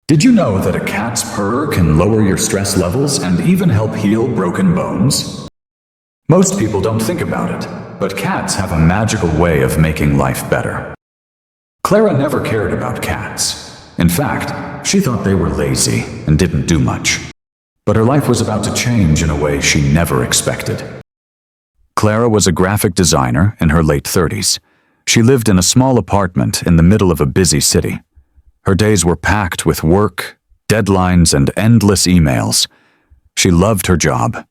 Did you know that a cat's purr can lower your stress levels and even help heal broken bones? Most people don't think about it, but cats have a magical way of making life better. Clara never cared about cats. In fact, she thought they were lazy and didn't do much. But her life was about to change in a way she never expected. Clara was a graphic designer in her late 30s. She lived in a small apartment in the middle of a busy city. Her days were packed with work, deadlines, and endless emails. She loved her job.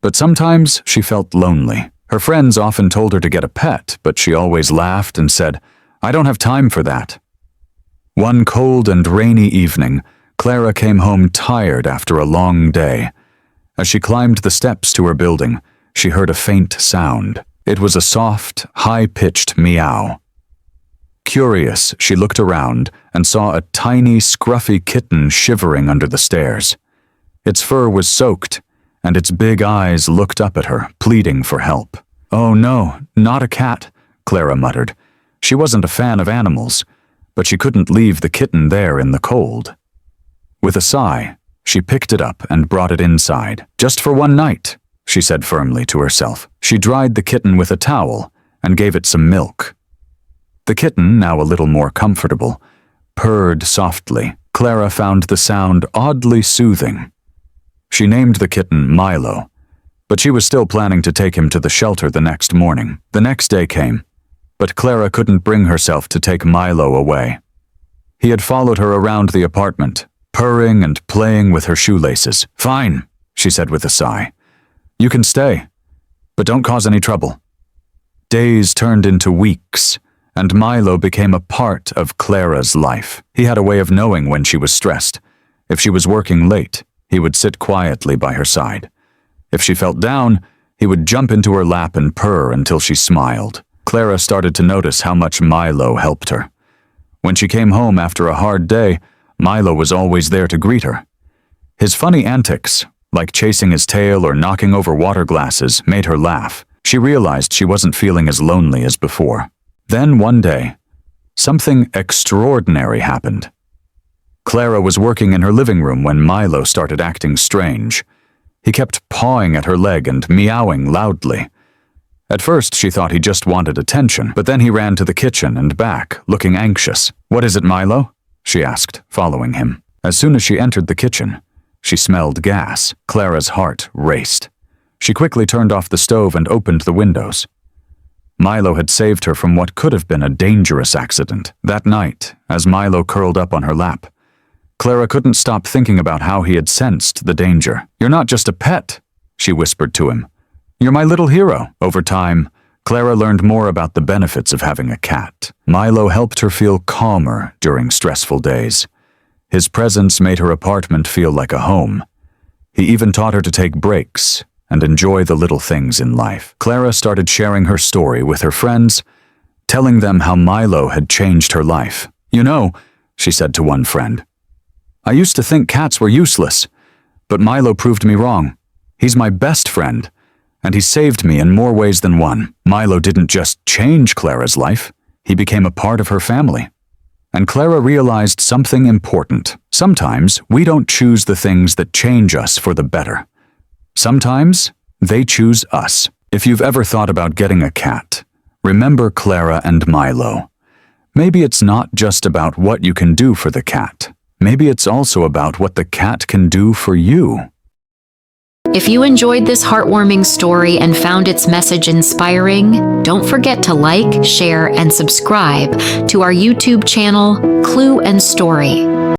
But sometimes she felt lonely. Her friends often told her to get a pet, but she always laughed and said, "I don't have time for that." One cold and rainy evening, Clara came home tired after a long day. As she climbed the steps to her building, she heard a faint sound. It was a soft, high-pitched meow. Curious, she looked around and saw a tiny, scruffy kitten shivering under the stairs. Its fur was soaked, and its big eyes looked up at her, pleading for help. "Oh no, not a cat," Clara muttered. She wasn't a fan of animals, but she couldn't leave the kitten there in the cold. With a sigh, she picked it up and brought it inside. "Just for one night," she said firmly to herself. She dried the kitten with a towel and gave it some milk. The kitten, now a little more comfortable, purred softly. Clara found the sound oddly soothing. She named the kitten Milo, but she was still planning to take him to the shelter the next morning. The next day came, but Clara couldn't bring herself to take Milo away. He had followed her around the apartment, purring and playing with her shoelaces. "Fine," she said with a sigh. "You can stay, but don't cause any trouble." Days turned into weeks, and Milo became a part of Clara's life. He had a way of knowing when she was stressed. If she was working late, he would sit quietly by her side. If she felt down, he would jump into her lap and purr until she smiled. Clara started to notice how much Milo helped her. When she came home after a hard day, Milo was always there to greet her. His funny antics, like chasing his tail or knocking over water glasses, made her laugh. She realized she wasn't feeling as lonely as before. Then one day, something extraordinary happened. Clara was working in her living room when Milo started acting strange. He kept pawing at her leg and meowing loudly. At first, she thought he just wanted attention, but then he ran to the kitchen and back, looking anxious. "What is it, Milo?" she asked, following him. As soon as she entered the kitchen, she smelled gas. Clara's heart raced. She quickly turned off the stove and opened the windows. Milo had saved her from what could have been a dangerous accident. That night, as Milo curled up on her lap, Clara couldn't stop thinking about how he had sensed the danger. "You're not just a pet," she whispered to him. "You're my little hero." Over time, Clara learned more about the benefits of having a cat. Milo helped her feel calmer during stressful days. His presence made her apartment feel like a home. He even taught her to take breaks and enjoy the little things in life. Clara started sharing her story with her friends, telling them how Milo had changed her life. "You know," she said to one friend, "I used to think cats were useless, but Milo proved me wrong. He's my best friend, and he saved me in more ways than one." Milo didn't just change Clara's life, he became a part of her family. And Clara realized something important. Sometimes we don't choose the things that change us for the better. Sometimes they choose us. If you've ever thought about getting a cat, remember Clara and Milo. Maybe it's not just about what you can do for the cat. Maybe it's also about what the cat can do for you. If you enjoyed this heartwarming story and found its message inspiring, don't forget to like, share, and subscribe to our YouTube channel, Clue and Story.